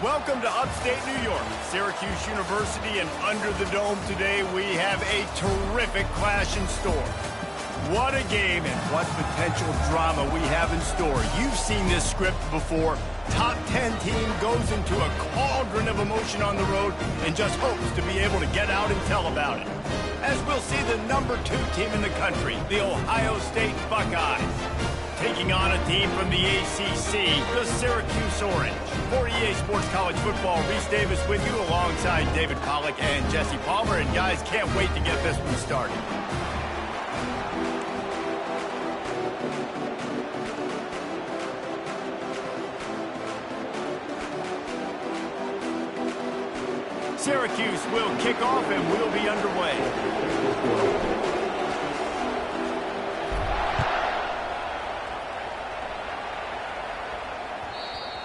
Welcome to upstate New York, Syracuse University, and under the dome today we have a terrific clash in store. What a game and what potential drama we have in store. You've seen this script before. Top 10 team goes into a cauldron of emotion on the road and just hopes to be able to get out and tell about it. As we'll see the number 2 team in the country, the Ohio State Buckeyes, taking on a team from the ACC, the Syracuse Orange. For EA Sports College Football, Reese Davis with you alongside David Pollack and Jesse Palmer. And guys, can't wait to get this one started. Syracuse will kick off and we'll be underway.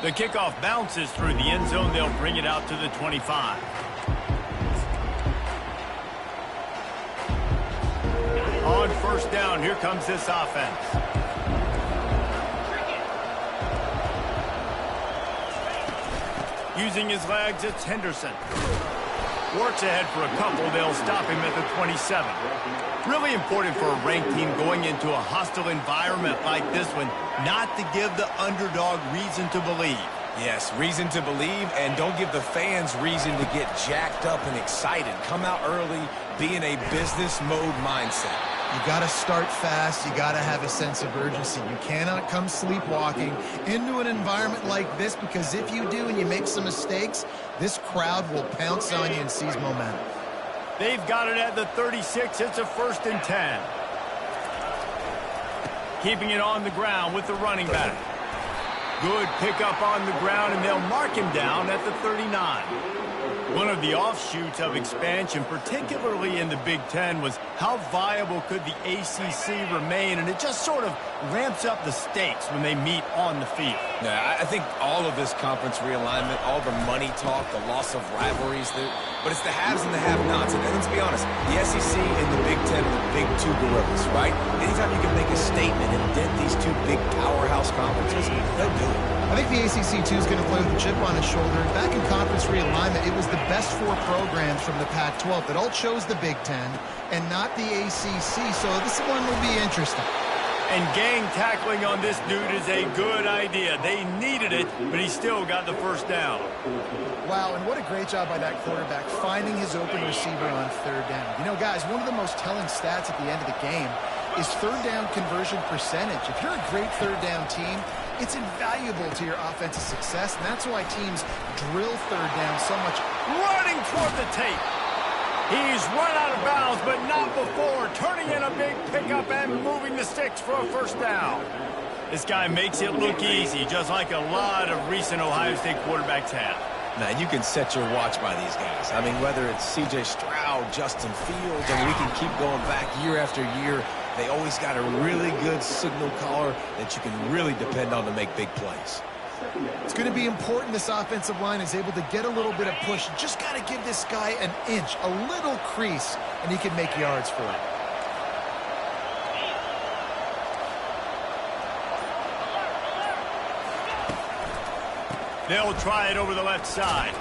The kickoff bounces through the end zone. They'll bring it out to the 25. On first down, here comes this offense. Using his legs, it's Henderson. Works ahead for a couple. They'll stop him at the 27. Really important for a ranked team going into a hostile environment like this one, not to give the underdog reason to believe. Yes, reason to believe, and don't give the fans reason to get jacked up and excited. Come out early, be in a business mode mindset. You got to start fast. You got to have a sense of urgency. You cannot come sleepwalking into an environment like this, because if you do and you make some mistakes, this crowd will pounce on you and seize momentum. They've got it at the 36. It's a 1st and 10. Keeping it on the ground with the running back. Good pickup on the ground, and they'll mark him down at the 39. One of the offshoots of expansion, particularly in the Big Ten, was how viable could the ACC remain, and it just sort of ramps up the stakes when they meet on the field. Yeah, I think all of this conference realignment, all the money talk, the loss of rivalries, but it's the haves and the have-nots. And let's be honest, the SEC and the Big Ten are the big 2 gorillas, right? Anytime you can make a statement and dent these 2 big powerhouse conferences, they'll do it. I think the ACC, too, is going to play with a chip on his shoulder. Back in conference realignment, it was the best 4 programs from the Pac-12 that all chose the Big Ten and not the ACC, so this one will be interesting. And gang tackling on this dude is a good idea. They needed it, but he still got the 1st down. Wow, and what a great job by that quarterback, finding his open receiver on 3rd down. You know, guys, one of the most telling stats at the end of the game is 3rd down conversion percentage. If you're a great 3rd down team, it's invaluable to your offensive success, and that's why teams drill 3rd down so much. Running toward the tape. He's run out of bounds, but not before. Turning in a big pickup and moving the sticks for a 1st down. This guy makes it look easy, just like a lot of recent Ohio State quarterbacks have. Now, you can set your watch by these guys. I mean, whether it's C.J. Stroud, Justin Fields, and we can keep going back year after year, they always got a really good signal caller that you can really depend on to make big plays. It's going to be important this offensive line is able to get a little bit of push. Just got to give this guy an inch, a little crease, and he can make yards for it. They'll try it over the left side.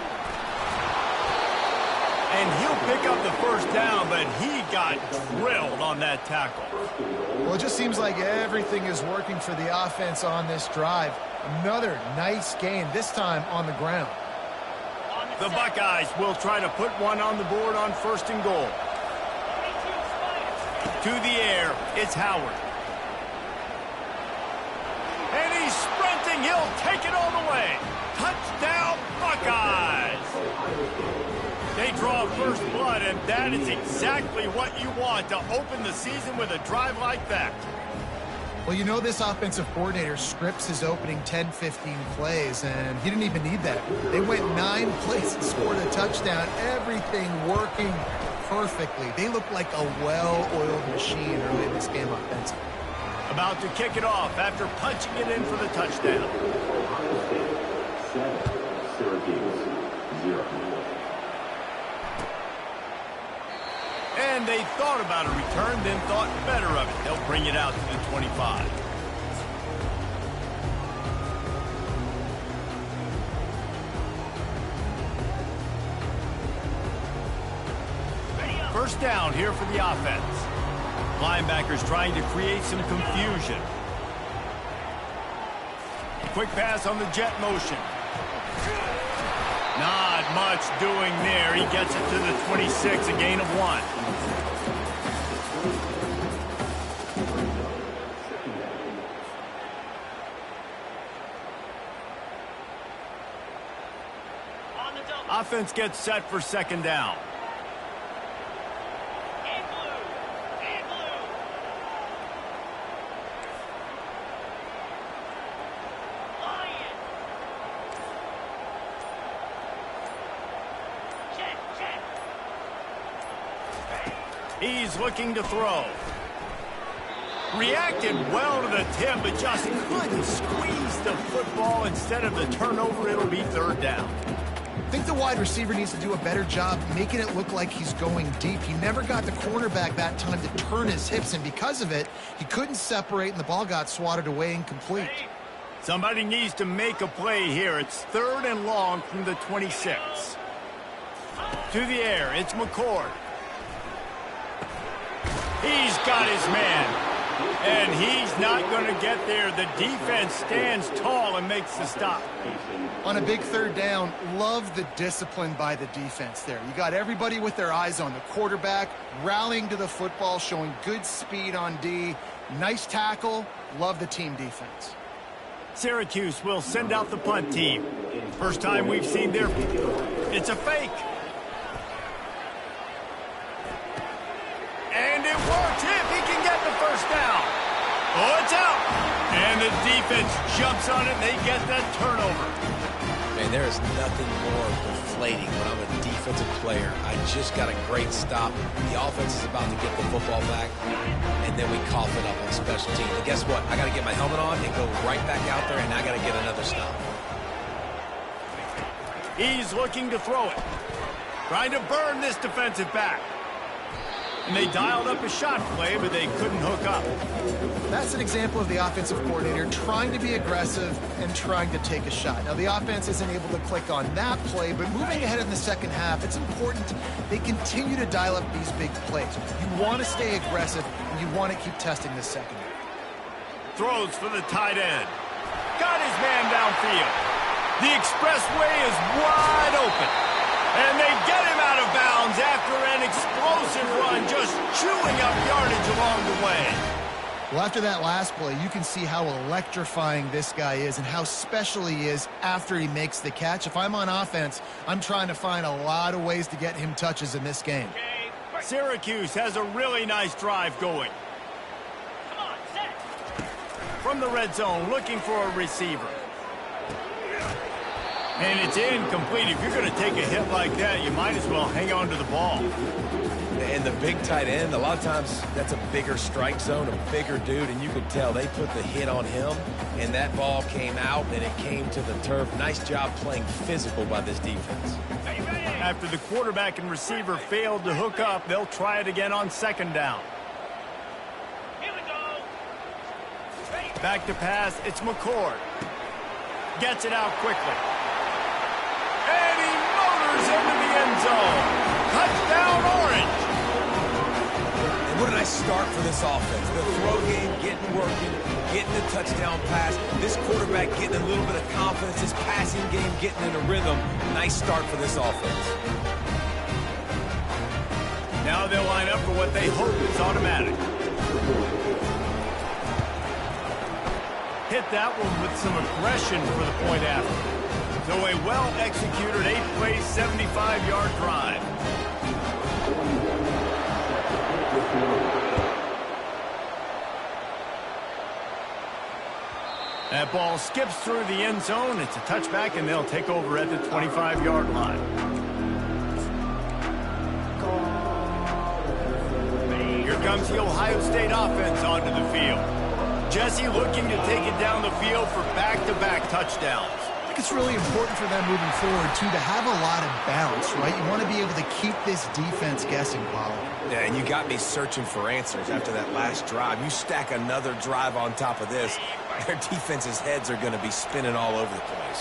And he'll pick up the 1st down, but he got drilled on that tackle. Well, it just seems like everything is working for the offense on this drive. Another nice game, this time on the ground. The Buckeyes will try to put one on the board on 1st and goal. To the air, it's Howard. And he's sprinting. He'll take it all the way. Touchdown, Buckeyes! They draw 1st blood, and that is exactly what you want to open the season with a drive like that. Well, you know, this offensive coordinator scripts his opening 10-15 plays, and he didn't even need that. They went 9 plays and scored a touchdown. Everything working perfectly. They look like a well-oiled machine early in this game offensively. About to kick it off after punching it in for the touchdown. 0. And they thought about a return, then thought better of it. They'll bring it out to the 25. First down here for the offense. Linebackers trying to create some confusion. Quick pass on the jet motion. Not much doing there. He gets it to the 26, a gain of 1. Offense gets set for second down. He's looking to throw. Reacted well to the tip, but just couldn't squeeze the football. Instead of the turnover, it'll be third down. I think the wide receiver needs to do a better job making it look like he's going deep. He never got the cornerback that time to turn his hips, and because of it, he couldn't separate, and the ball got swatted away incomplete. Somebody needs to make a play here. It's third and long from the 26. To the air, it's McCord. He's got his man. And he's not going to get there. The defense stands tall and makes the stop. On a big third down, love the discipline by the defense there. You got everybody with their eyes on the quarterback, rallying to the football, showing good speed on D. Nice tackle. Love the team defense. Syracuse will send out the punt team. First time we've seen their... It's a fake. And it works if he can get the first down. Oh, it's out. And the defense jumps on it, and they get that turnover. Man, there is nothing more deflating when I'm a defensive player. I just got a great stop. The offense is about to get the football back, and then we cough it up on special teams. And guess what? I got to get my helmet on and go right back out there, and I got to get another stop. He's looking to throw it. Trying to burn this defensive back. And they dialed up a shot play, but they couldn't hook up. That's an example of the offensive coordinator trying to be aggressive and trying to take a shot. Now, the offense isn't able to click on that play, but moving ahead in the second half, it's important they continue to dial up these big plays. You want to stay aggressive, and you want to keep testing the second half. Throws for the tight end. Got his man downfield. The expressway is wide open. And they get him out of bounds after an explosive run, just chewing up yardage along the way. Well, after that last play, you can see how electrifying this guy is and how special he is after he makes the catch. If I'm on offense, I'm trying to find a lot of ways to get him touches in this game. Syracuse has a really nice drive going. Come on, set. From the red zone, looking for a receiver. And it's incomplete. If you're going to take a hit like that, you might as well hang on to the ball. And the big tight end, a lot of times that's a bigger strike zone, a bigger dude, and you could tell they put the hit on him, and that ball came out, and it came to the turf. Nice job playing physical by this defense. After the quarterback and receiver failed to hook up, they'll try it again on second down. Here we go. Back to pass, it's McCord. Gets it out quickly. And he motors into the end zone. Touchdown, Orange. And what a nice start for this offense. The throw game getting working, getting the touchdown pass. This quarterback getting a little bit of confidence. His passing game getting in a rhythm. Nice start for this offense. Now they'll line up for what they hope is automatic. Hit that one with some aggression for the point after. So a well-executed 8-play, 75-yard drive. That ball skips through the end zone. It's a touchback, and they'll take over at the 25-yard line. Here comes the Ohio State offense onto the field. Jesse looking to take it down the field for back-to-back touchdowns. I think it's really important for them moving forward, too, to have a lot of bounce, right? You want to be able to keep this defense guessing, Paulo. Yeah, and you got me searching for answers after that last drive. You stack another drive on top of this, their defense's heads are going to be spinning all over the place.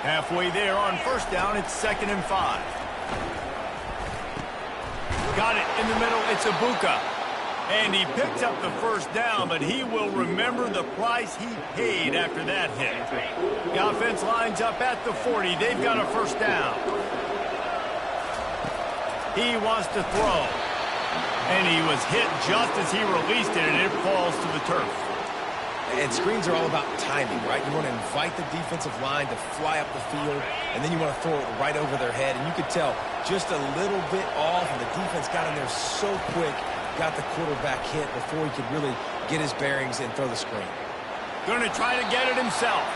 Halfway there on first down, it's 2nd and 5. Got it in the middle. It's Ibuka. And he picked up the first down, but he will remember the price he paid after that hit. The offense lines up at the 40. They've got a first down. He wants to throw. And he was hit just as he released it, and it falls to the turf. And screens are all about timing, right? You want to invite the defensive line to fly up the field, and then you want to throw it right over their head. And you could tell just a little bit off, and the defense got in there so quick, got the quarterback hit before he could really get his bearings and throw the screen. Going to try to get it himself.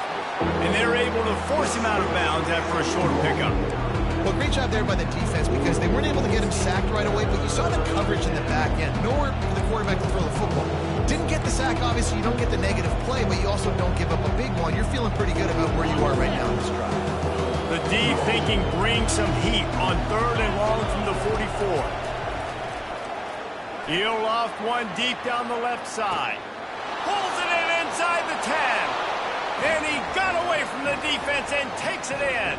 And they're able to force him out of bounds after a short pickup. Well, great job there by the defense because they weren't able to get him sacked right away, but you saw the coverage in the back end. Nowhere for the quarterback to throw the football. Didn't get the sack, obviously. You don't get the negative play, but you also don't give up a big one. You're feeling pretty good about where you are right now in this drive. The D thinking bring some heat on 3rd and long from the 44. He'll loft one deep down the left side. Pulls it in inside the 10. And he got away from the defense and takes it in.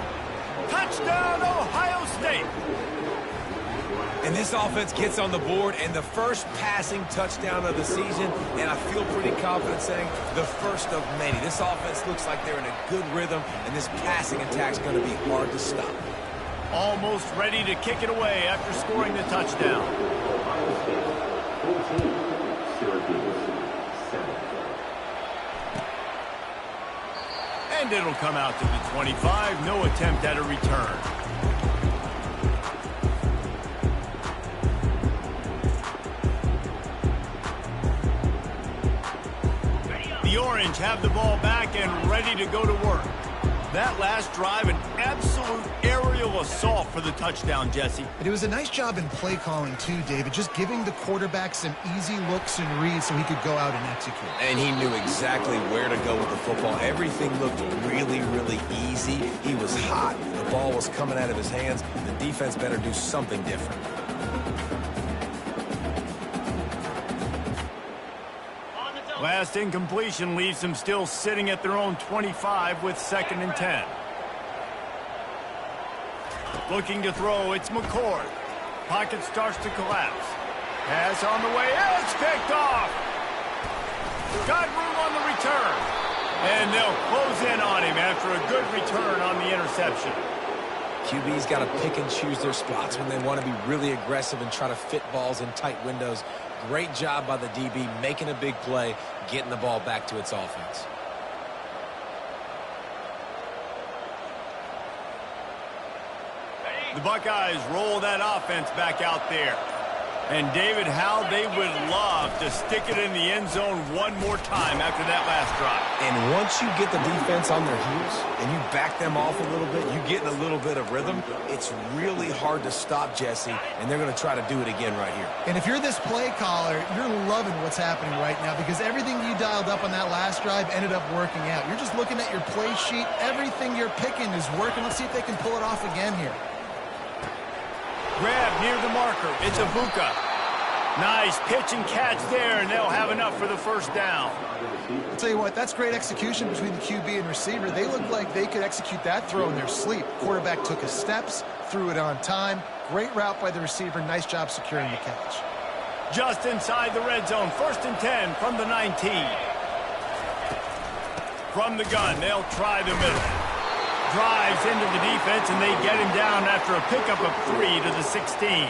Touchdown, Ohio State. And this offense gets on the board, and the first passing touchdown of the season, and I feel pretty confident saying the first of many. This offense looks like they're in a good rhythm, and this passing attack's going to be hard to stop. Almost ready to kick it away after scoring the touchdown. And it'll come out to the 25. No attempt at a return. The Orange have the ball back and ready to go to work. That last drive, an absolute aerial assault for the touchdown, Jesse. But it was a nice job in play calling, too, David, just giving the quarterback some easy looks and reads so he could go out and execute. And he knew exactly where to go with the football. Everything looked really, really easy. He was hot. The ball was coming out of his hands. The defense better do something different. Last incompletion leaves them still sitting at their own 25 with 2nd and 10. Looking to throw, it's McCord. Pocket starts to collapse. Pass on the way, it's picked off. Got room on the return. And they'll close in on him after a good return on the interception. QB's got to pick and choose their spots when they want to be really aggressive and try to fit balls in tight windows. Great job by the DB making a big play, getting the ball back to its offense. The Buckeyes roll that offense back out there. And David, how they would love to stick it in the end zone one more time after that last drive. And once you get the defense on their heels and you back them off a little bit, you get in a little bit of rhythm, it's really hard to stop, Jesse, and they're going to try to do it again right here. And if you're this play caller, you're loving what's happening right now because everything you dialed up on that last drive ended up working out. You're just looking at your play sheet. Everything you're picking is working. Let's see if they can pull it off again here. Grab near the marker. It's Ibuka. Nice pitch and catch there, and they'll have enough for the first down. I'll tell you what, that's great execution between the QB and receiver. They look like they could execute that throw in their sleep. Quarterback took his steps, threw it on time. Great route by the receiver. Nice job securing the catch. Just inside the red zone. 1st and 10 from the 19. From the gun, they'll try the middle. Drives into the defense, and they get him down after a pickup of 3 to the 16.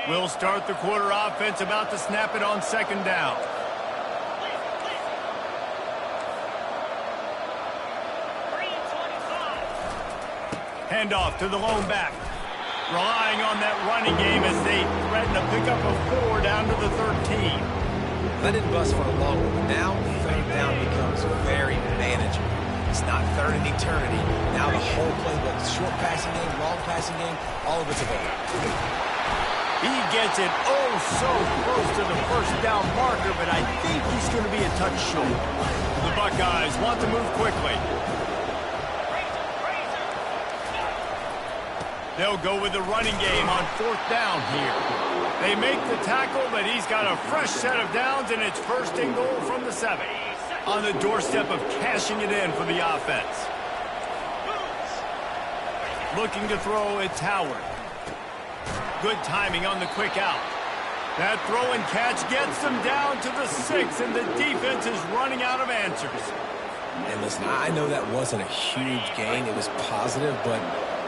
We'll start the quarter offense, about to snap it on 2nd down. Handoff to the lone back. Relying on that running game as they threaten a pickup of 4 down to the 13. That didn't bust for a long one. Now 3rd down becomes very manageable. It's not 3rd and eternity. Now the whole playbook, short passing game, long passing game, all of it's available. He gets it oh so close to the first down marker, but I think he's going to be a touch short. The Buckeyes want to move quickly. They'll go with the running game on 4th down here. They make the tackle, but he's got a fresh set of downs, and it's 1st and goal from the 7. On the doorstep of cashing it in for the offense. Looking to throw, it's Howard. Good timing on the quick out. That throw and catch gets them down to the 6, and the defense is running out of answers. And listen, I know that wasn't a huge gain. It was positive, but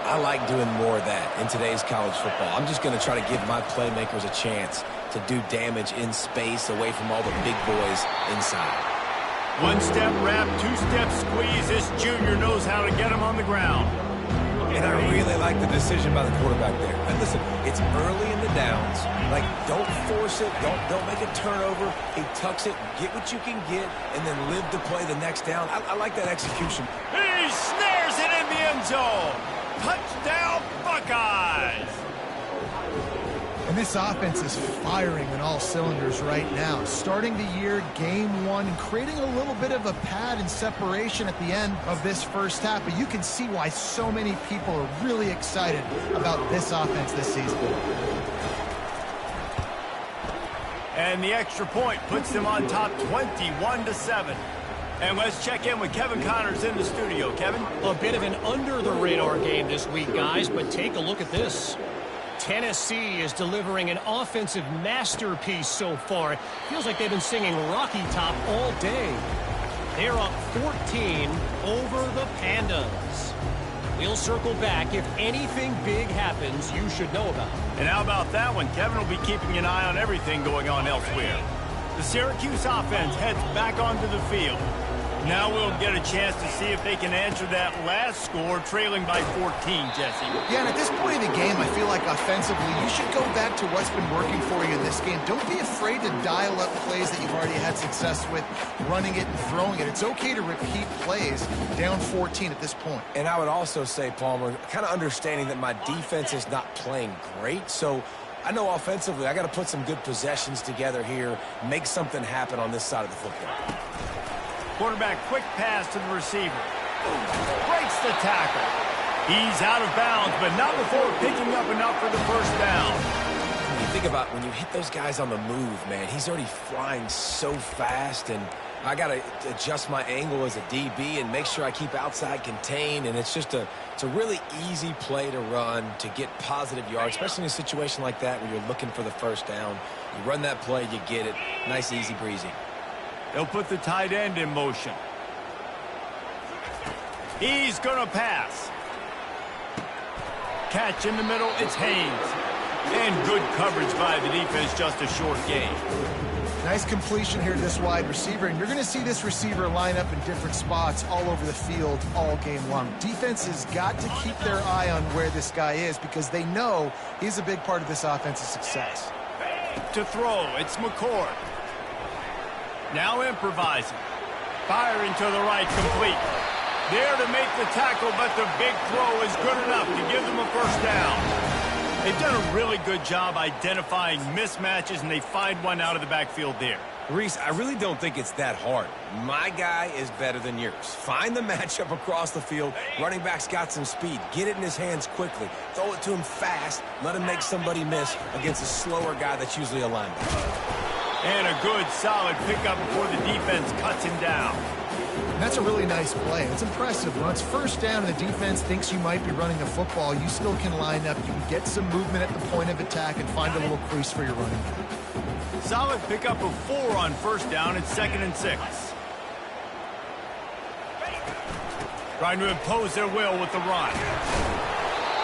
I like doing more of that in today's college football. I'm just going to try to give my playmakers a chance to do damage in space away from all the big boys inside. 1-step wrap, 2-step squeeze. This junior knows how to get him on the ground. And I really like the decision by the quarterback there. And listen, it's early in the downs. Like, don't force it. Don't make a turnover. He tucks it, get what you can get, and then live to play the next down. I like that execution. He snares it in the end zone. Touchdown, Buckeyes! And this offense is firing on all cylinders right now. Starting the year, game 1, and creating a little bit of a pad and separation at the end of this first half. But you can see why so many people are really excited about this offense this season. And the extra point puts them on top 21-7. And let's check in with Kevin Connors in the studio. Kevin? A bit of an under-the-radar game this week, guys, but take a look at this. Tennessee is delivering an offensive masterpiece so far. It feels like they've been singing Rocky Top all day. They're up 14 over the Pandas. We'll circle back. If anything big happens, you should know about it. And how about that one? Kevin will be keeping an eye on everything going on elsewhere. The Syracuse offense heads back onto the field. Now we'll get a chance to see if they can answer that last score, trailing by 14, Jesse. Yeah, and at this point in the game, I feel like offensively, you should go back to what's been working for you in this game. Don't be afraid to dial up plays that you've already had success with, running it and throwing it. It's okay to repeat plays down 14 at this point. And I would also say, Palmer, kind of understanding that my defense is not playing great, so I know offensively I got to put some good possessions together here, make something happen on this side of the football. Quarterback quick pass to the receiver. Breaks the tackle. He's out of bounds, but not before picking up enough for the first down. When you think about when you hit those guys on the move, man, he's already flying so fast, and I got to adjust my angle as a DB and make sure I keep outside contained, and it's a really easy play to run to get positive yards, especially in a situation like that where you're looking for the first down. You run that play, you get it. Nice, easy breezy. They'll put the tight end in motion. He's going to pass. Catch in the middle, it's Haynes. And good coverage by the defense, just a short gain. Nice completion here to this wide receiver, and you're going to see this receiver line up in different spots all over the field all game long. Defense has got to keep their eye on where this guy is because they know he's a big part of this offense's success. To throw, it's McCord. Now improvising. Firing to the right, complete. There to make the tackle, but the big throw is good enough to give them a first down. They've done a really good job identifying mismatches, and they find one out of the backfield there. Reese, I really don't think it's that hard. My guy is better than yours. Find the matchup across the field. Running back's got some speed. Get it in his hands quickly. Throw it to him fast. Let him make somebody miss against a slower guy that's usually a linebacker. And a good, solid pickup before the defense cuts him down. That's a really nice play. It's impressive. When it's first down and the defense thinks you might be running the football, you still can line up. You can get some movement at the point of attack and find a little crease for your running back. Solid pickup of 4 on first down. It's 2nd and 6. Trying to impose their will with the run.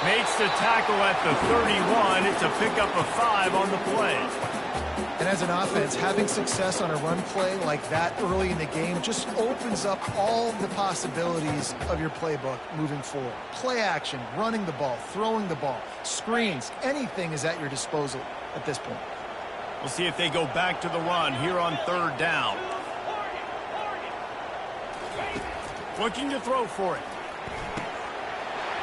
Makes the tackle at the 31. It's a pickup of 5 on the play. And as an offense, having success on a run play like that early in the game just opens up all the possibilities of your playbook moving forward. Play action, running the ball, throwing the ball, screens, anything is at your disposal at this point. We'll see if they go back to the run here on 3rd down. Looking to throw for it.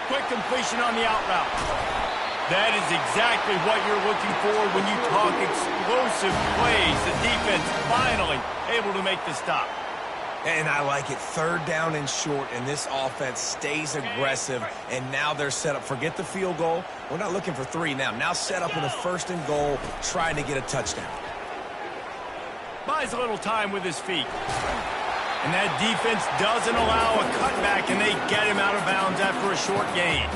Quick completion on the out route. That is exactly what you're looking for when you talk explosive plays. The defense finally able to make the stop. And I like it. 3rd down and short, and this offense stays aggressive, and now they're set up. Forget the field goal. We're not looking for 3 now. Now set up in a 1st and goal, trying to get a touchdown. Buys a little time with his feet. And that defense doesn't allow a cutback, and they get him out of bounds after a short gain.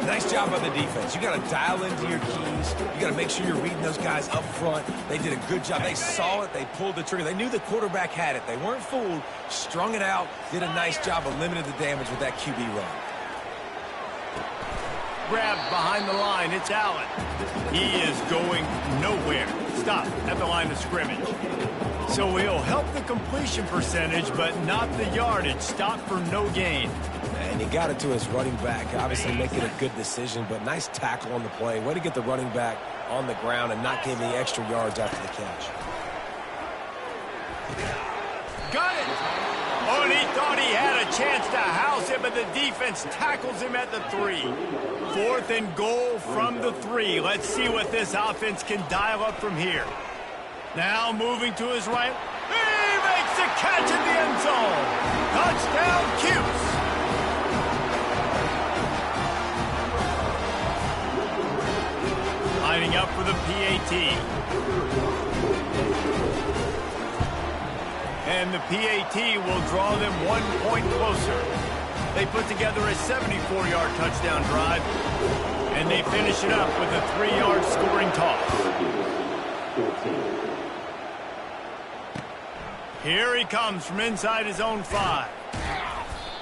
Nice job by the defense. You got to dial into your keys. You got to make sure you're reading those guys up front. They did a good job. They saw it. They pulled the trigger. They knew the quarterback had it. They weren't fooled. Strung it out. Did a nice job of limiting the damage with that QB run. Grabbed behind the line. It's Allen. He is going nowhere. Stop at the line of scrimmage. So he'll help the completion percentage, but not the yardage. Stop for no gain. And he got it to his running back, obviously making a good decision, but nice tackle on the play. Way to get the running back on the ground and not give the extra yards after the catch. Got it! Oh, and he thought he had a chance to house it, but the defense tackles him at the 3. 4th and goal from the 3. Let's see what this offense can dial up from here. Now moving to his right. He makes the catch in the end zone. Touchdown, Cuse. Lining up for the PAT. And the PAT will draw them 1 point closer. They put together a 74-yard touchdown drive, and they finish it up with a 3-yard scoring toss. Here he comes from inside his own 5.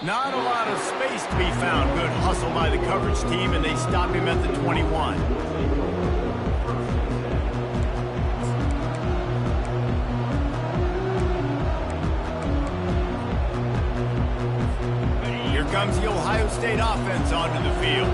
Not a lot of space to be found. Good hustle by the coverage team, and they stop him at the 21. Comes the Ohio State offense onto the field.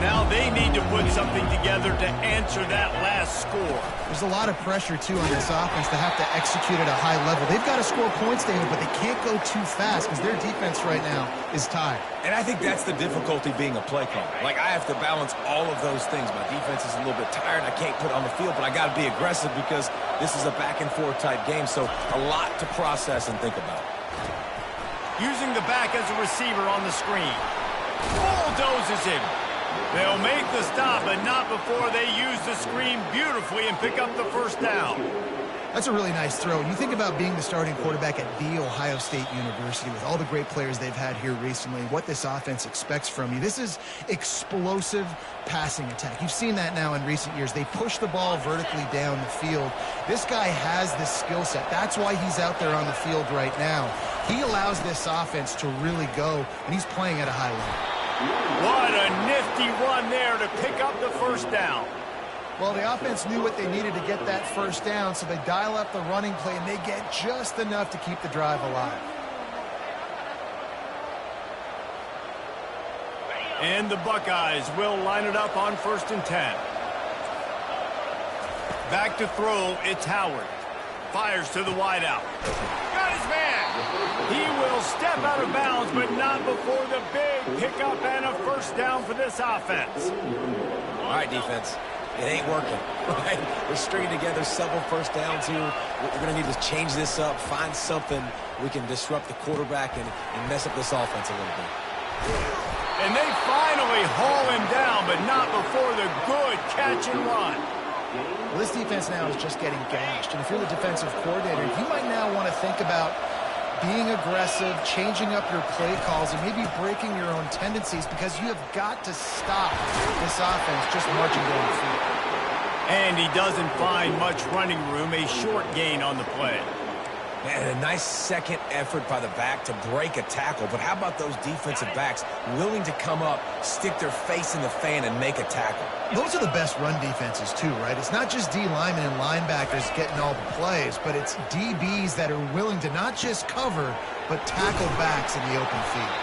Now they need to put something together to answer that last score. There's a lot of pressure, too, on this offense to have to execute at a high level. They've got to score points, David, but they can't go too fast because their defense right now is tired. And I think that's the difficulty being a play caller. Like, I have to balance all of those things. My defense is a little bit tired. I can't put it on the field, but I got to be aggressive because this is a back-and-forth type game, so a lot to process and think about. Using the back as a receiver on the screen. Bulldozes him. They'll make the stop, but not before they use the screen beautifully and pick up the 1st down. That's a really nice throw. You think about being the starting quarterback at The Ohio State University with all the great players they've had here recently, what this offense expects from you. This is explosive passing attack. You've seen that now in recent years. They push the ball vertically down the field. This guy has this skill set. That's why he's out there on the field right now. He allows this offense to really go, and he's playing at a high level. What a nifty run there to pick up the 1st down. Well, the offense knew what they needed to get that 1st down, so they dial up the running play, and they get just enough to keep the drive alive. And the Buckeyes will line it up on 1st and 10. Back to throw, it's Howard. Fires to the wideout. Got his man. He will step out of bounds, but not before the big pickup and a 1st down for this offense. All right, defense. It ain't working, right? We're stringing together several 1st downs here. We're going to need to change this up, find something we can disrupt the quarterback and mess up this offense a little bit. And they finally haul him down, but not before the good catch and run. Well, this defense now is just getting gashed. And if you're the defensive coordinator, you might now want to think about being aggressive, changing up your play calls, and maybe breaking your own tendencies because you have got to stop this offense just marching down the field. And he doesn't find much running room, a short gain on the play. And a nice second effort by the back to break a tackle. But how about those defensive backs willing to come up, stick their face in the fan, and make a tackle? Those are the best run defenses, too, right? It's not just D linemen and linebackers getting all the plays, but it's DBs that are willing to not just cover, but tackle backs in the open field.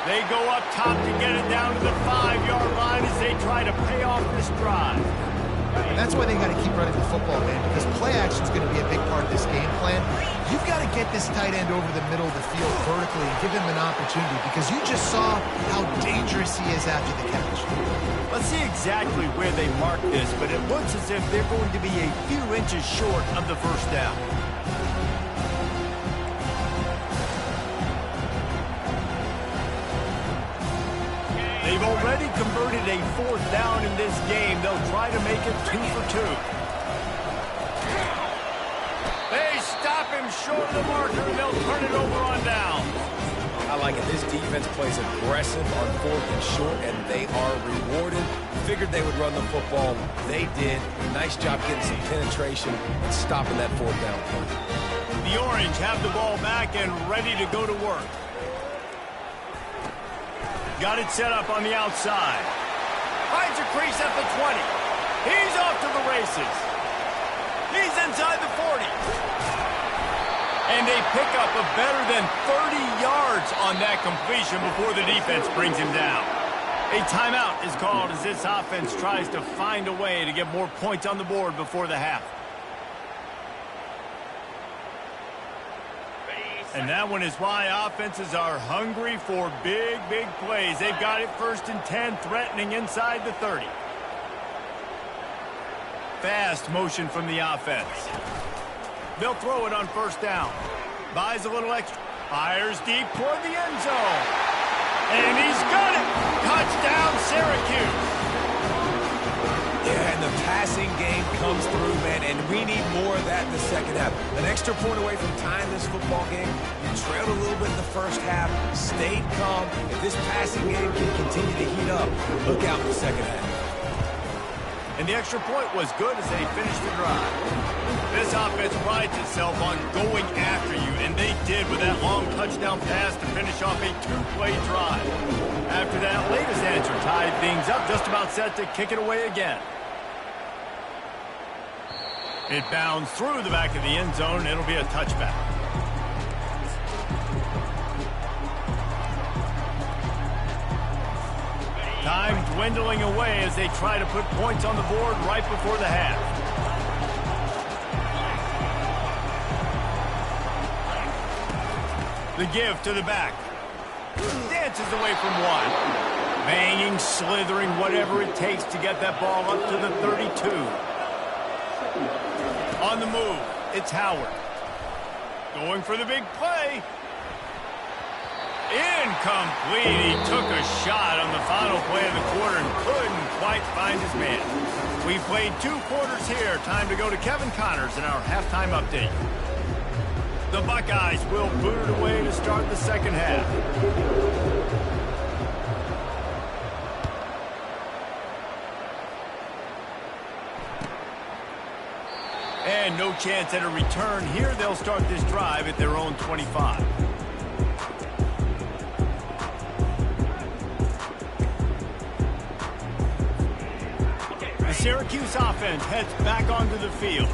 They go up top to get it down to the 5-yard line as they try to pay off this drive. And that's why they got to keep running the football, man, because play action is going to be a big part of this game plan. You've got to get get this tight end over the middle of the field vertically and give him an opportunity, because you just saw how dangerous he is after the catch. Let's see exactly where they mark this, but it looks as if they're going to be a few inches short of the first down. They've already converted a fourth down in this game. They'll try to make it 2 for 2. They stop him short of the marker, and they'll turn it over on down. I like it. This defense plays aggressive on 4th and short, and they are rewarded. Figured they would run the football. They did. Nice job getting some penetration and stopping that 4th down play. The Orange have the ball back and ready to go to work. Got it set up on the outside. Finds a crease at the 20. He's off to the races. He's inside the 40. And they pick up a better than 30 yards on that completion before the defense brings him down. A timeout is called as this offense tries to find a way to get more points on the board before the half. And that one is why offenses are hungry for big, big plays. They've got it 1st and 10, threatening inside the 30. Fast motion from the offense. They'll throw it on 1st down. Buys a little extra. Fires deep toward the end zone. And he's got it. Touchdown, Syracuse. Yeah, and the passing game comes through, man, and we need more of that in the second half. An extra point away from tying this football game. You trailed a little bit in the first half, stayed calm. If this passing game can continue to heat up, look out in the second half. And the extra point was good as they finished the drive. This offense prides itself on going after you, and they did with that long touchdown pass to finish off a 2-play drive. After that latest answer tied things up, just about set to kick it away again. It bounds through the back of the end zone, and it'll be a touchback. Time dwindling away as they try to put points on the board right before the half. The give to the back. Dances away from one. Banging, slithering, whatever it takes to get that ball up to the 32. On the move, it's Howard. Going for the big play. Incomplete. He took a shot on the final play of the quarter and couldn't quite find his man. We played 2 quarters here. Time to go to Kevin Connors in our halftime update. The Buckeyes will boot it away to start the second half. And no chance at a return here. They'll start this drive at their own 25. The Syracuse offense heads back onto the field.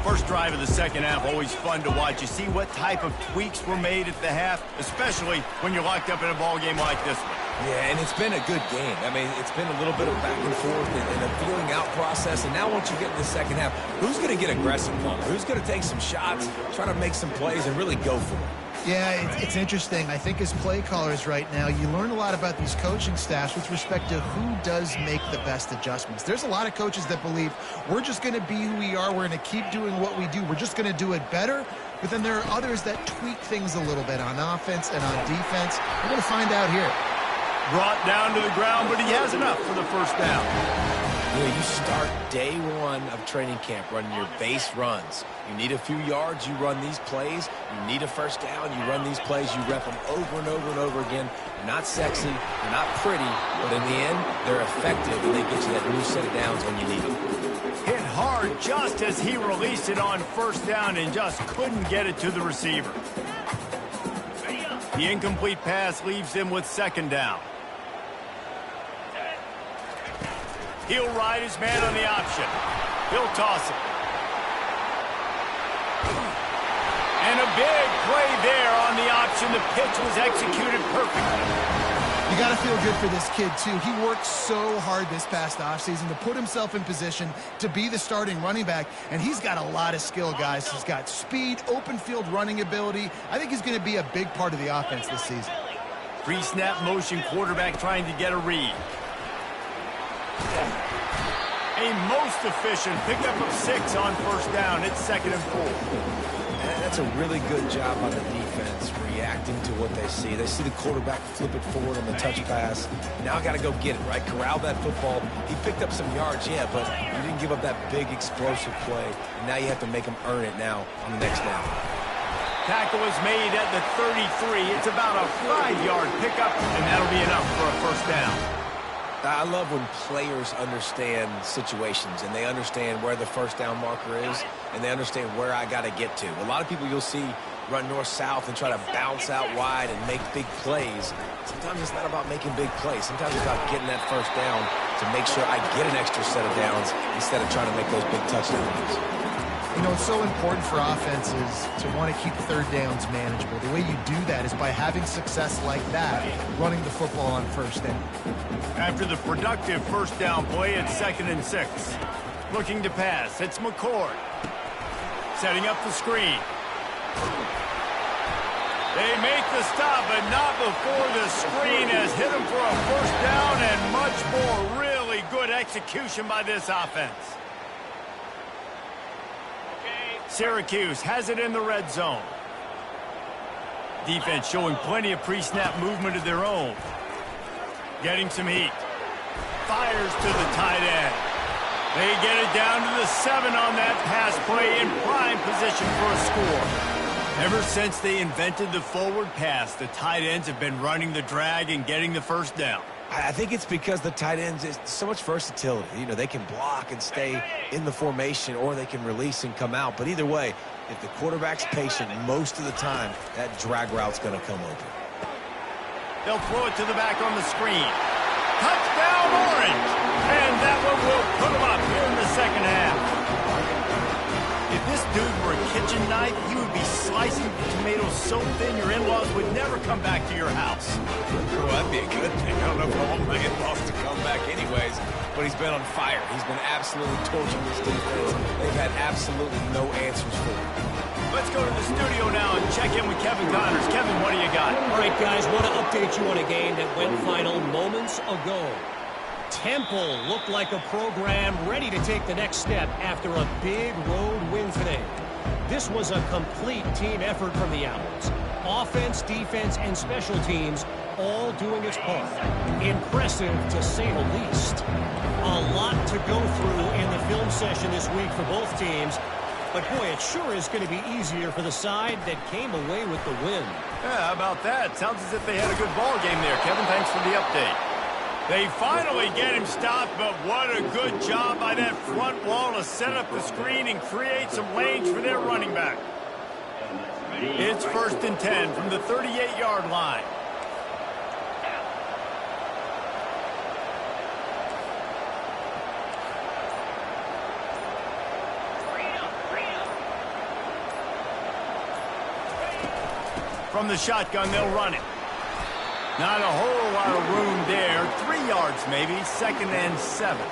First drive of the second half, always fun to watch. You see what type of tweaks were made at the half, especially when you're locked up in a ball game like this one. Yeah, and it's been a good game. I mean, it's been a little bit of back and forth and a feeling out process. And now once you get in the second half, who's going to get aggressive on it? Who's going to take some shots, try to make some plays, and really go for it? Yeah, it's interesting. I think as play callers right now, you learn a lot about these coaching staffs with respect to who does make the best adjustments. There's a lot of coaches that believe we're just going to be who we are. We're going to keep doing what we do. We're just going to do it better. But then there are others that tweak things a little bit on offense and on defense. We're going to find out here. Brought down to the ground, but he has enough for the first down. You know, you start day one of training camp running your base runs. You need a few yards, you run these plays. You need a first down, you run these plays. You rep them over and over and over again. They're not sexy, they're not pretty, but in the end, they're effective, and they get you that new set of downs when you need them. Hit hard just as he released it on first down and just couldn't get it to the receiver. The incomplete pass leaves him with second down. He'll ride his man on the option. He'll toss it. And a big play there on the option. The pitch was executed perfectly. You got to feel good for this kid, too. He worked so hard this past offseason to put himself in position to be the starting running back, and he's got a lot of skill, guys. He's got speed, open field running ability. I think he's going to be a big part of the offense this season. Pre-snap motion quarterback trying to get a read. A most efficient pickup of 6 on first down. It's 2nd and 4. That's a really good job by the defense, reacting to what they see. They see the quarterback flip it forward on the touch pass. Now I got to go get it, right? Corral that football. He picked up some yards, yeah, but you didn't give up that big explosive play. And now you have to make him earn it now on the next down. Tackle is made at the 33. It's about a 5-yard pickup, and that'll be enough for a first down. I love when players understand situations and they understand where the first down marker is and they understand where I got to get to. A lot of people you'll see run north-south and try to bounce out wide and make big plays. Sometimes it's not about making big plays. Sometimes it's about getting that first down to make sure I get an extra set of downs instead of trying to make those big touchdowns. You know, it's so important for offenses to want to keep third downs manageable. The way you do that is by having success like that, running the football on first down. After the productive first down play, it's 2nd and 6. Looking to pass, it's McCord. Setting up the screen. They make the stop, but not before the screen has hit them for a first down, and much more really good execution by this offense. Syracuse has it in the red zone. Defense showing plenty of pre-snap movement of their own. Getting some heat. Fires to the tight end. They get it down to the 7 on that pass play in prime position for a score. Ever since they invented the forward pass, the tight ends have been running the drag and getting the first down. I think it's because the tight ends is so much versatility. You know, they can block and stay in the formation, or they can release and come out. But either way, if the quarterback's patient most of the time, that drag route's going to come open. They'll throw it to the back on the screen. Touchdown, Orange! And that one will put them up here in the second half. If this dude were a kitchen knife, he would be slicing tomatoes so thin your in-laws would never come back to your house. Well, that'd be a good thing. I don't know if I want my in-laws to come back anyways, but he's been on fire. He's been absolutely torching this defense. They've had absolutely no answers for him. Let's go to the studio now and check in with Kevin Connors. Kevin, what do you got? All right, guys, want to update you on a game that went final moments ago. Temple looked like a program ready to take the next step after a big road win today. This was a complete team effort from the Owls. Offense, defense, and special teams all doing its part. Impressive, to say the least. A lot to go through in the film session this week for both teams. But, boy, it sure is going to be easier for the side that came away with the win. Yeah, how about that? Sounds as if they had a good ball game there. Kevin, thanks for the update. They finally get him stopped, but what a good job by that front wall to set up the screen and create some lanes for their running back. It's 1st and 10 from the 38-yard line. From the shotgun, they'll run it. Not a whole lot of room there. 3 yards maybe. 2nd and 7.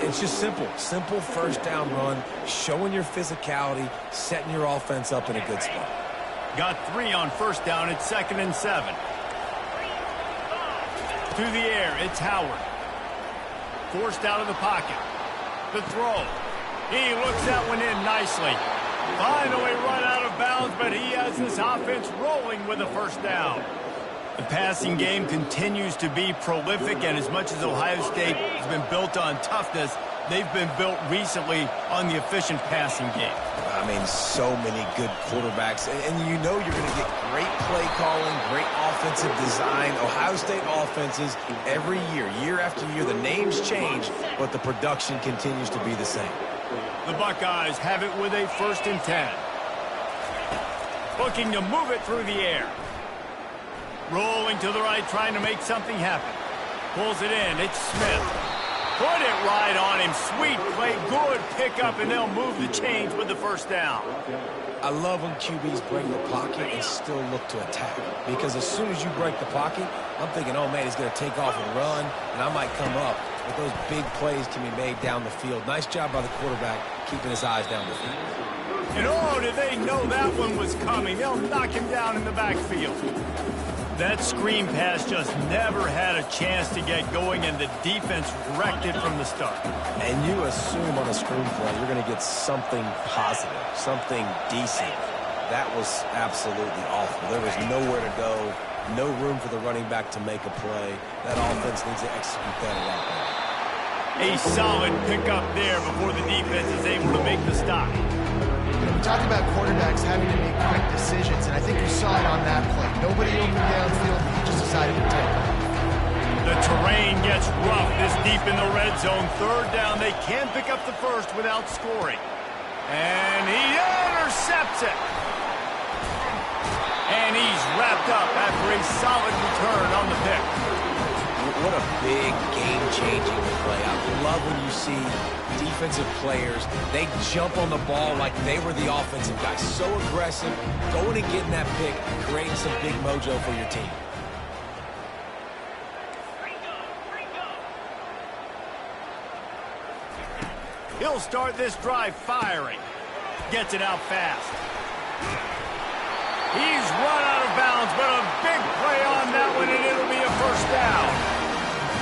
It's just simple. Simple first down run, showing your physicality, setting your offense up in a good spot. Got 3 on first down. It's 2nd and 7. To the air, it's Howard. Forced out of the pocket. The throw. He looks that one in nicely. Finally run out of bounds, but he has this offense rolling with a first down. The passing game continues to be prolific, and as much as Ohio State has been built on toughness, they've been built recently on the efficient passing game. I mean, so many good quarterbacks, and you know you're going to get great play calling, great offensive design. Ohio State offenses every year, year after year, the names change, but the production continues to be the same. The Buckeyes have it with a 1st and 10. Looking to move it through the air. Rolling to the right, trying to make something happen. Pulls it in. It's Smith. Put it right on him. Sweet play, good pickup, and they'll move the chains with the first down. I love when QBs break the pocket and still look to attack. Because as soon as you break the pocket, I'm thinking, oh, man, he's going to take off and run, and I might come up. But those big plays can be made down the field. Nice job by the quarterback keeping his eyes down the field. And oh, did they know that one was coming. They'll knock him down in the backfield. That screen pass just never had a chance to get going, and the defense wrecked it from the start. And you assume on a screen play you're going to get something positive, something decent. That was absolutely awful. There was nowhere to go, no room for the running back to make a play. That offense needs to execute that a lot better. A solid pickup there before the defense is able to make the stop. We talked about quarterbacks having to make quick decisions, and I think you saw it on that play. Nobody open downfield, and he just decided to take off. The terrain gets rough this deep in the red zone. Third down, they can pick up the first without scoring. And he intercepts it. And he's wrapped up after a solid return on the pick. What a big game-changing play. I love when you see defensive players, they jump on the ball like they were the offensive guy. So aggressive, going and getting that pick, creating some big mojo for your team. He'll start this drive firing. Gets it out fast. He's run out of bounds, but a big play on that one, and it'll be a first down.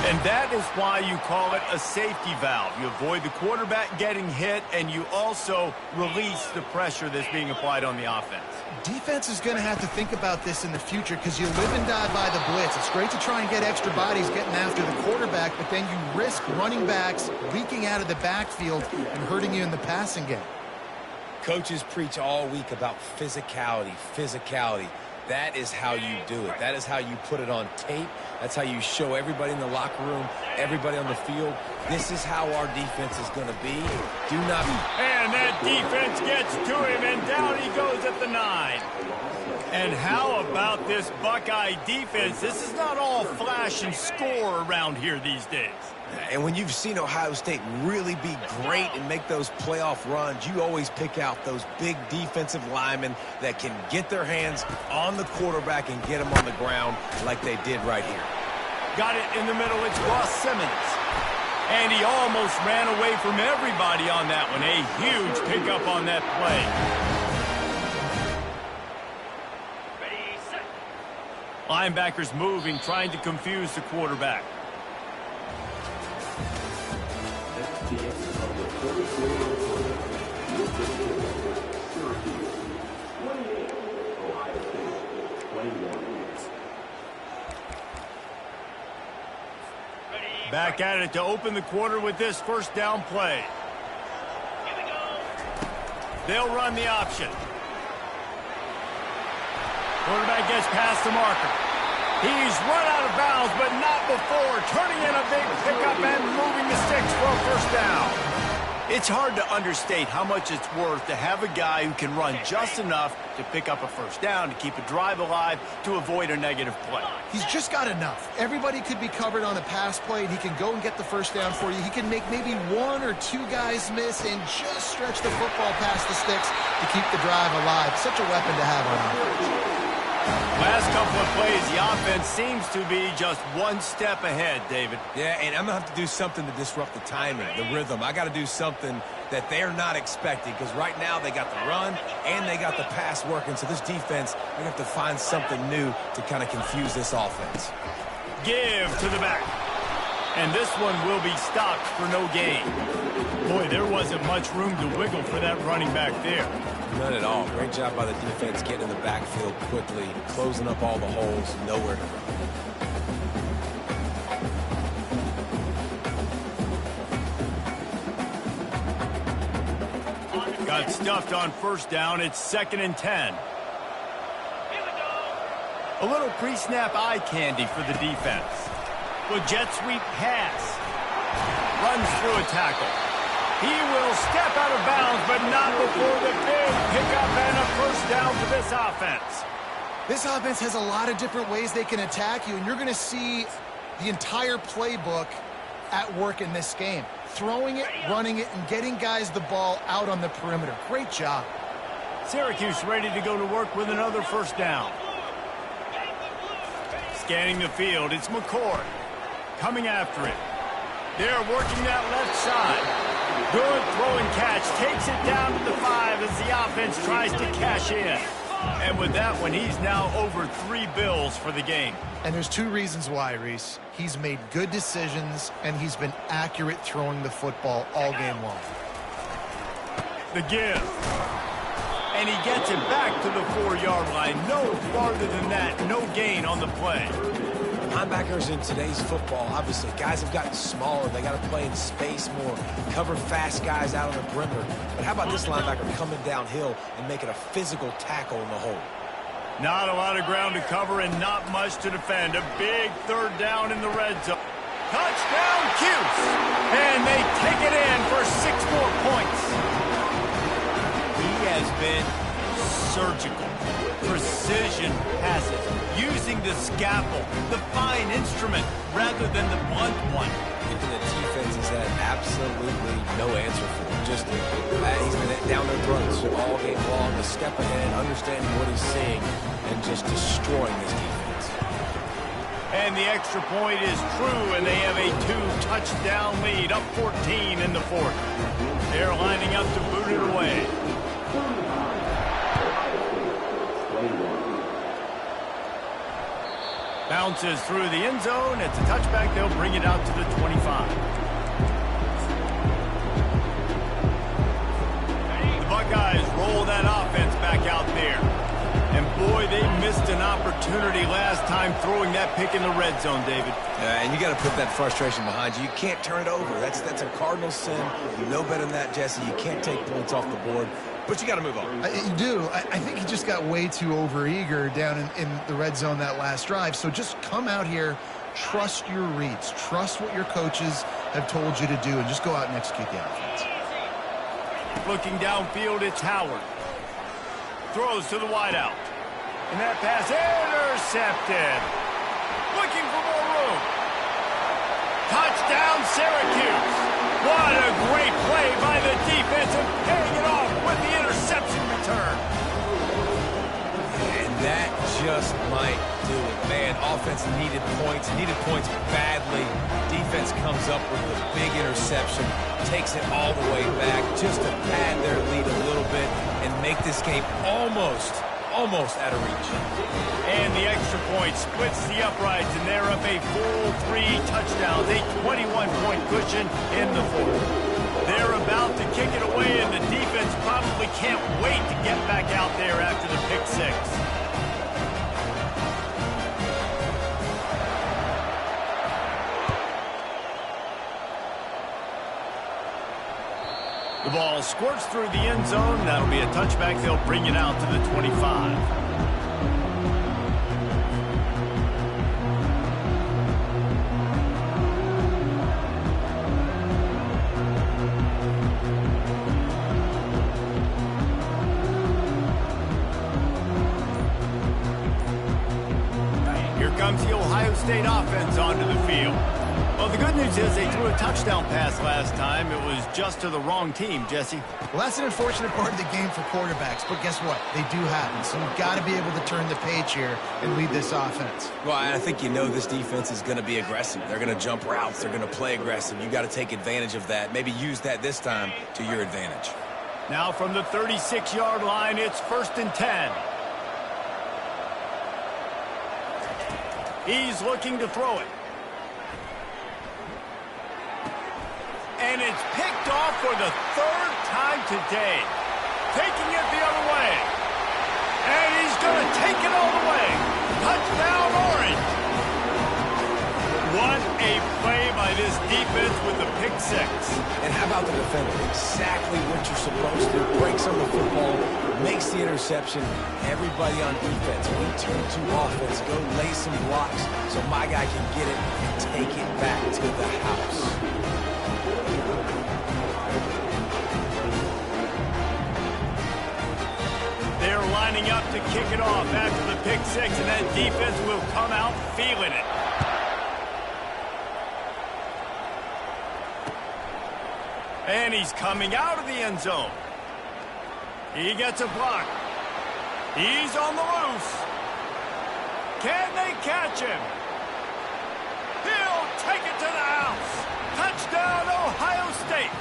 And that is why you call it a safety valve. You avoid the quarterback getting hit, and you also release the pressure that's being applied on the offense. Defense is going to have to think about this in the future because you live and die by the blitz. It's great to try and get extra bodies getting after the quarterback, but then you risk running backs leaking out of the backfield and hurting you in the passing game. Coaches preach all week about physicality, physicality. That is how you do it. That is how you put it on tape. That's how you show everybody in the locker room, everybody on the field. This is how our defense is going to be. Do not be. And that defense gets to him, and down he goes at the 9. And how about this Buckeye defense? This is not all flash and score around here these days. And when you've seen Ohio State really be great and make those playoff runs, you always pick out those big defensive linemen that can get their hands on the quarterback and get him on the ground like they did right here. Got it in the middle. It's Ross Simmons. And he almost ran away from everybody on that one. A huge pickup on that play. Ready, set. Linebackers moving, trying to confuse the quarterback. Back at it to open the quarter with this first down play. Here we go. They'll run the option. Quarterback gets past the marker. He's run out of bounds, but not before. Turning in a big pickup and moving the sticks for a first down. It's hard to understate how much it's worth to have a guy who can run just enough to pick up a first down, to keep a drive alive, to avoid a negative play. He's just got enough. Everybody could be covered on a pass play, and he can go and get the first down for you. He can make maybe one or two guys miss and just stretch the football past the sticks to keep the drive alive. Such a weapon to have on offense. Last couple of plays, the offense seems to be just one step ahead, David. Yeah, and I'm going to have to do something to disrupt the timing, the rhythm. I got to do something that they're not expecting because right now they got the run and they got the pass working. So this defense, they have to find something new to kind of confuse this offense. Give to the back. And this one will be stopped for no gain. Boy, there wasn't much room to wiggle for that running back there. None at all. Great job by the defense getting in the backfield quickly, closing up all the holes, nowhere to run. Got stuffed on first down. It's 2nd and 10. A little pre-snap eye candy for the defense. Well, jet sweep pass. Runs through a tackle. He will step out of bounds, but not before the big pickup and a first down for this offense. This offense has a lot of different ways they can attack you, and you're going to see the entire playbook at work in this game. Throwing it, running it, and getting guys the ball out on the perimeter. Great job. Syracuse ready to go to work with another first down. Scanning the field, it's McCord. Coming after it. They're working that left side. Good throw and catch. Takes it down to the 5 as the offense tries to cash in. And with that one, he's now over 3 bills for the game. And there's 2 reasons why, Reese. He's made good decisions, and he's been accurate throwing the football all game long. The give. And he gets it back to the 4-yard line. No farther than that. No gain on the play. Linebackers in today's football, obviously, guys have gotten smaller. They got to play in space more, cover fast guys out on the perimeter. But how about this linebacker coming downhill and making a physical tackle in the hole? Not a lot of ground to cover and not much to defend. A big third down in the red zone. Touchdown, Cuse! And they take it in for 6 more points. He has been surgical. Precision passes, using the scalpel, the fine instrument, rather than the blunt one. Even the defense has had absolutely no answer for him. Just he's been down their throats all game long, to step ahead, understanding what he's seeing, and just destroying this defense. And the extra point is true, and they have a 2-touchdown lead, up 14 in the 4th. They're lining up to boot it away. Bounces through the end zone. It's a touchback. They'll bring it out to the 25. The Buckeyes roll that offense back out there. And boy, they missed an opportunity last time throwing that pick in the red zone, David. And you got to put that frustration behind you. You can't turn it over. That's a cardinal sin. You know better than that, Jesse. You can't take points off the board. But you got to move on. You do. I think he just got way too overeager down in the red zone that last drive. So just come out here, trust your reads, trust what your coaches have told you to do, and just go out and execute the offense. Looking downfield, it's Howard. Throws to the wideout. And that pass intercepted. Looking for more room. Touchdown, Syracuse. What a great play by the defense and paying it off with the interception return. And that just might do it. Man, offense needed points badly. Defense comes up with the big interception, takes it all the way back just to pad their lead a little bit and make this game almost out of reach. And the extra point splits the uprights, and they're up a full 3 touchdowns, a 21-point cushion in the 4th. They're about to kick it away, and the defense probably can't wait to get back out there after the pick 6. The ball squirts through the end zone. That'll be a touchback. They'll bring it out to the 25. Here comes the Ohio State offense onto the field. Well, the good news is they threw a touchdown pass last time. It was just to the wrong team, Jesse. Well, that's an unfortunate part of the game for quarterbacks, but guess what? They do happen, so you've got to be able to turn the page here and lead this offense. Well, I think this defense is going to be aggressive. They're going to jump routes. They're going to play aggressive. You got to take advantage of that. Maybe use that this time to your advantage. Now from the 36-yard line, it's 1st and 10. He's looking to throw it. And it's picked off for the 3rd time today. Taking it the other way. And he's going to take it all the way. Touchdown, Orange. What a play by this defense with the pick 6. And how about the defender? Exactly what you're supposed to. Breaks on the football, makes the interception. Everybody on defense, we turn to offense. Go lay some blocks so my guy can get it and take it back to the house. They're lining up to kick it off after the pick 6, and that defense will come out feeling it. And he's coming out of the end zone. He gets a block. He's on the loose. Can they catch him? He'll take it to the house. Touchdown, Ohio State.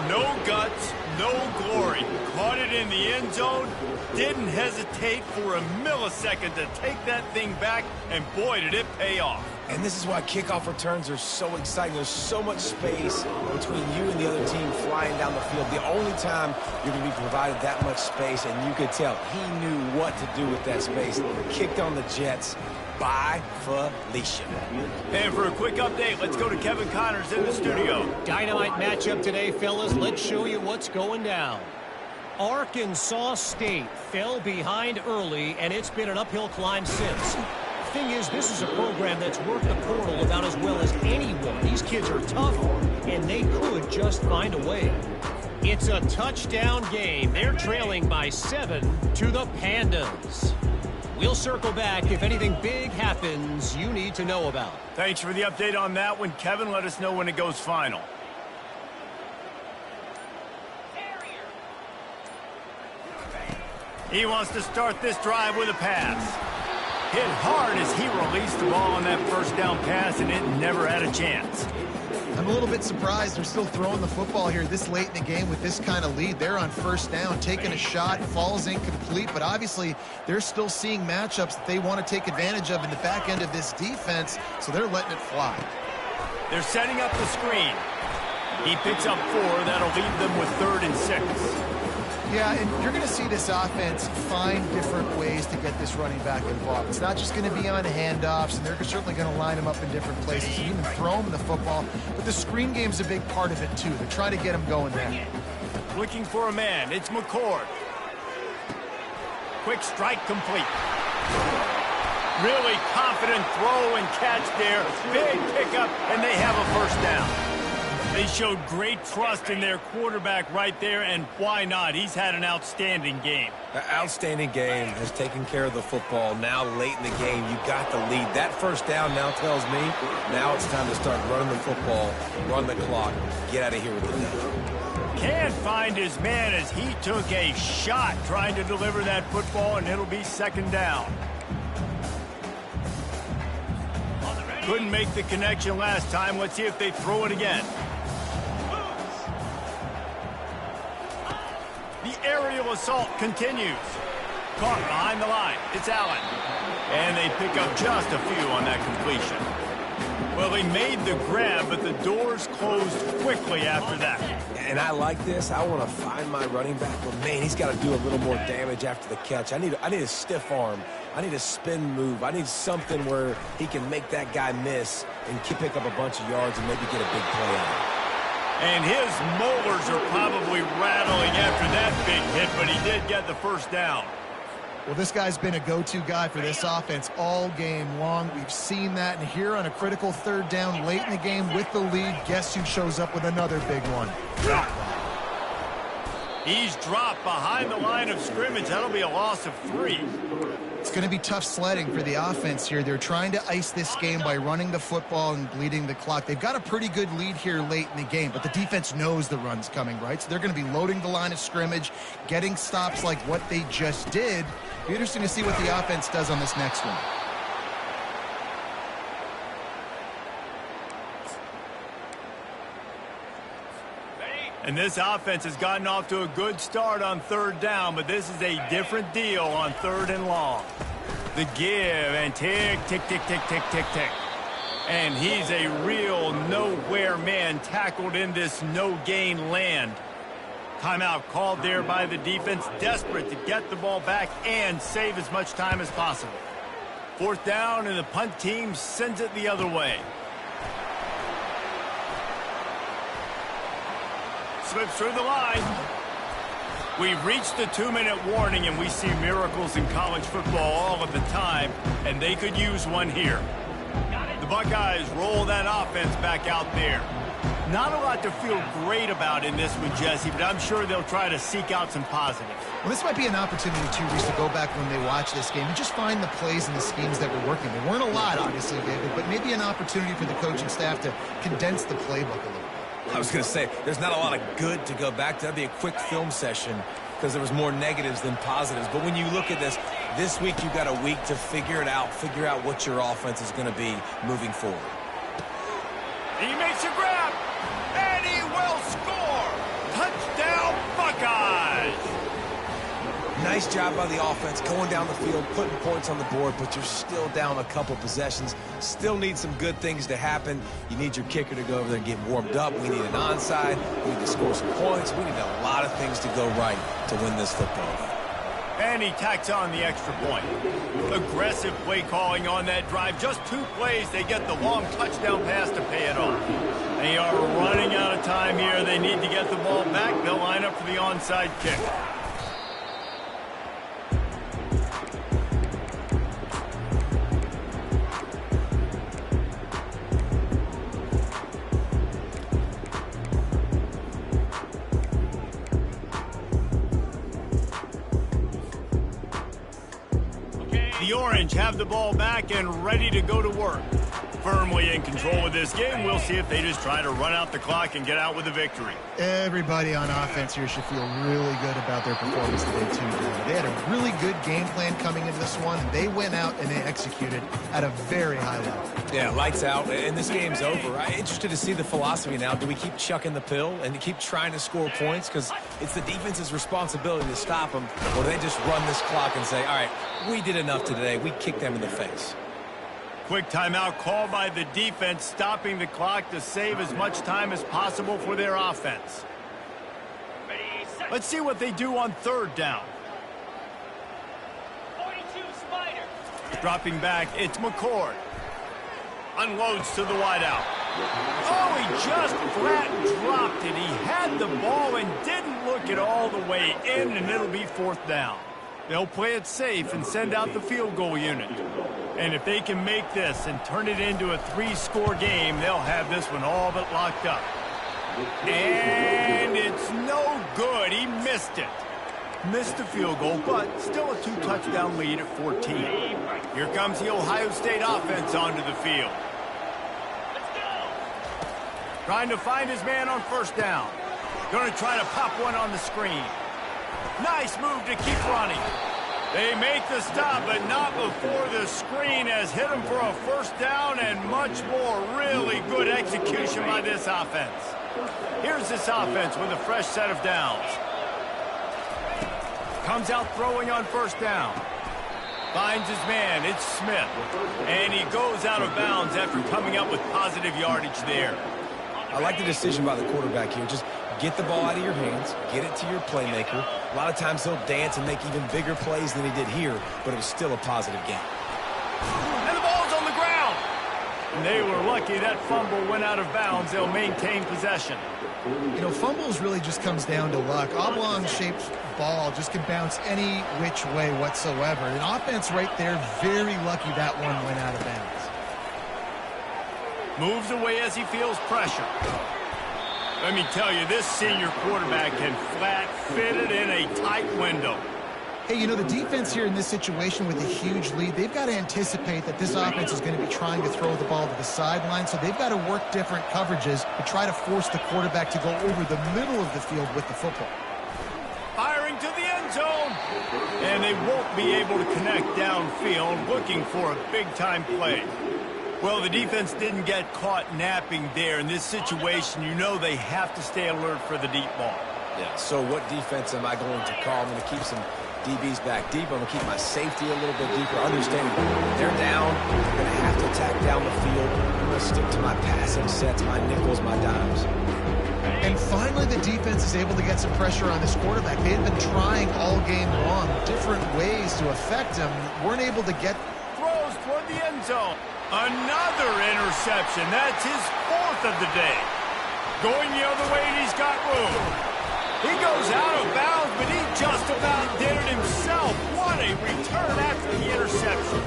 No guts, no glory. Caught it in the end zone. Didn't hesitate for a millisecond to take that thing back, and boy, did it pay off. And this is why kickoff returns are so exciting. There's so much space between you and the other team flying down the field. The only time you're going to be provided that much space, and you could tell he knew what to do with that space. Kicked on the Jets. By Felicia. And for a quick update, let's go to Kevin Connors in the studio. Dynamite matchup today, fellas. Let's show you what's going down. Arkansas State fell behind early, and it's been an uphill climb since. Thing is, this is a program that's worked the portal about as well as anyone. These kids are tough, and they could just find a way. It's a touchdown game. They're trailing by 7 to the Pandas. We'll circle back if anything big happens you need to know about. Thanks for the update on that one, Kevin. Let us know when it goes final. He wants to start this drive with a pass. Hit hard as he released the ball on that first down pass, and it never had a chance. I'm a little bit surprised they're still throwing the football here this late in the game with this kind of lead. They're on first down, taking a shot, falls incomplete, but obviously they're still seeing matchups that they want to take advantage of in the back end of this defense, so they're letting it fly. They're setting up the screen. He picks up 4. That'll leave them with 3rd and 6. Yeah, and you're going to see this offense find different ways to get this running back involved. It's not just going to be on handoffs, and they're certainly going to line him up in different places and even throw him the football. But the screen game's a big part of it, too. They're trying to get him going there. Looking for a man. It's McCord. Quick strike complete. Really confident throw and catch there. Big pickup, and they have a first down. They showed great trust in their quarterback right there, and why not? He's had an outstanding game. An outstanding game, has taken care of the football. Now late in the game, you got the lead. That first down now tells me now it's time to start running the football, run the clock, get out of here with the dub. Can't find his man as he took a shot trying to deliver that football, and it'll be 2nd down. Couldn't make the connection last time. Let's see if they throw it again. The aerial assault continues. Caught behind the line. It's Allen. And they pick up just a few on that completion. Well, he made the grab, but the doors closed quickly after that. And I like this. I want to find my running back, but man, he's got to do a little more damage after the catch. I need a stiff arm. I need a spin move. I need something where he can make that guy miss and pick up a bunch of yards and maybe get a big play out of it. And his molars are probably rattling after that big hit, but he did get the first down. Well, this guy's been a go-to guy for this offense all game long. We've seen that, and here on a critical 3rd down late in the game with the lead, guess who shows up with another big one? He's dropped behind the line of scrimmage. That'll be a loss of 3. It's going to be tough sledding for the offense here. They're trying to ice this game by running the football and bleeding the clock. They've got a pretty good lead here late in the game, but the defense knows the run's coming, right? So they're going to be loading the line of scrimmage, getting stops like what they just did. It'll be interesting to see what the offense does on this next one. And this offense has gotten off to a good start on 3rd down, but this is a different deal on 3rd and long. The give and tick, tick, tick, tick, tick, tick, tick. And he's a real nowhere man tackled in this no-gain land. Timeout called there by the defense, desperate to get the ball back and save as much time as possible. 4th down, and the punt team sends it the other way. Slips through the line. We've reached the 2-minute warning, and we see miracles in college football all of the time, and they could use one here. The Buckeyes roll that offense back out there. Not a lot to feel great about in this one, Jesse, but I'm sure they'll try to seek out some positives. Well, this might be an opportunity, too, Reese, to go back when they watch this game and just find the plays and the schemes that were working. There weren't a lot, obviously, David, but maybe an opportunity for the coaching staff to condense the playbook a little bit. I was going to say, there's not a lot of good to go back to. That'd be a quick film session because there was more negatives than positives. But when you look at this week you got a week to figure it out, figure out what your offense is going to be moving forward. He makes a grab, and he will score. Touchdown, Buckeyes. Nice job by the offense going down the field, putting points on the board, but you're still down a couple possessions. Still need some good things to happen. You need your kicker to go over there and get warmed up. We need an onside. We need to score some points. We need a lot of things to go right to win this football game. And he tacks on the extra point. Aggressive play calling on that drive. Just 2 plays, they get the long touchdown pass to pay it off. They are running out of time here. They need to get the ball back. They'll line up for the onside kick. The Orange have the ball back and ready to go to work. Firmly in control of this game. We'll see if they just try to run out the clock and get out with a victory. Everybody on offense here should feel really good about their performance today, too. They had a really good game plan coming into this one. They went out and they executed at a very high level. Yeah, lights out, and this game's over. I'm interested to see the philosophy now. Do we keep chucking the pill and keep trying to score points? Because it's the defense's responsibility to stop them. Or do they just run this clock and say, all right, we did enough today. We kicked them in the face. Quick timeout called by the defense, stopping the clock to save as much time as possible for their offense. Let's see what they do on 3rd down. 42 Spider. Dropping back, it's McCord. Unloads to the wideout. Oh, he just flat dropped it. He had the ball and didn't look it all the way in, and it'll be 4th down. They'll play it safe and send out the field goal unit. And if they can make this and turn it into a 3-score game, they'll have this one all but locked up. And it's no good. He missed it. Missed the field goal, but still a 2-touchdown lead at 14. Here comes the Ohio State offense onto the field. Trying to find his man on 1st down. Going to try to pop one on the screen. Nice move to keep running. They make the stop, but not before the screen has hit him for a 1st down and much more. Really good execution by this offense. Here's this offense with a fresh set of downs. Comes out throwing on 1st down. Finds his man, it's Smith. And he goes out of bounds after coming up with positive yardage there. I like the decision by the quarterback here. Just get the ball out of your hands, get it to your playmaker. A lot of times he'll dance and make even bigger plays than he did here, but it was still a positive game. And the ball's on the ground. And they were lucky that fumble went out of bounds. They'll maintain possession. You know, fumbles really just comes down to luck. Oblong-shaped ball just can bounce any which way whatsoever. An offense right there, very lucky that one went out of bounds. Moves away as he feels pressure. Let me tell you, this senior quarterback can flat fit it in a tight window. Hey, you know, the defense here in this situation with a huge lead, they've got to anticipate that this offense is going to be trying to throw the ball to the sideline, so they've got to work different coverages to try to force the quarterback to go over the middle of the field with the football. Firing to the end zone. And they won't be able to connect downfield, looking for a big-time play. Well, the defense didn't get caught napping there. In this situation, you know they have to stay alert for the deep ball. Yeah, so what defense am I going to call? I'm going to keep some DBs back deep. I'm going to keep my safety a little bit deeper, understanding they're down. They're going to have to attack down the field. I'm going to stick to my passing sets, my nickels, my dimes. And finally, the defense is able to get some pressure on this quarterback. They had been trying all game long, different ways to affect him. Weren't able to get... Throws toward the end zone. Another interception. That's his 4th of the day. Going the other way, and he's got room. He goes out of bounds, but he just about did it himself. What a return after the interception.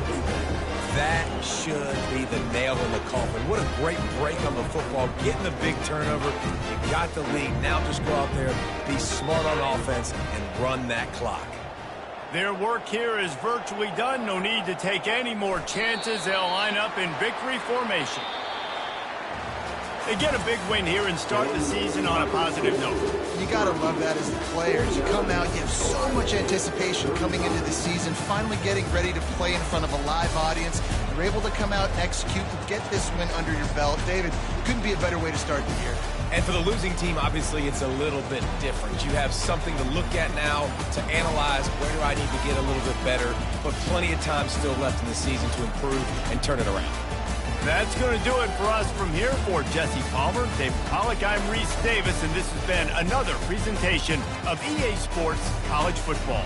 That should be the nail in the coffin. What a great break on the football. Getting the big turnover. You got the lead. Now just go out there, be smart on offense, and run that clock. Their work here is virtually done. No need to take any more chances. They'll line up in victory formation. They get a big win here and start the season on a positive note. You got to love that as the players. You come out, you have so much anticipation coming into the season, finally getting ready to play in front of a live audience. You're able to come out and execute and get this win under your belt. David, couldn't be a better way to start the year. And for the losing team, obviously, it's a little bit different. You have something to look at now, to analyze where do I need to get a little bit better, but plenty of time still left in the season to improve and turn it around. That's going to do it for us from here. For Jesse Palmer, David Pollack, I'm Reese Davis, and this has been another presentation of EA Sports College Football.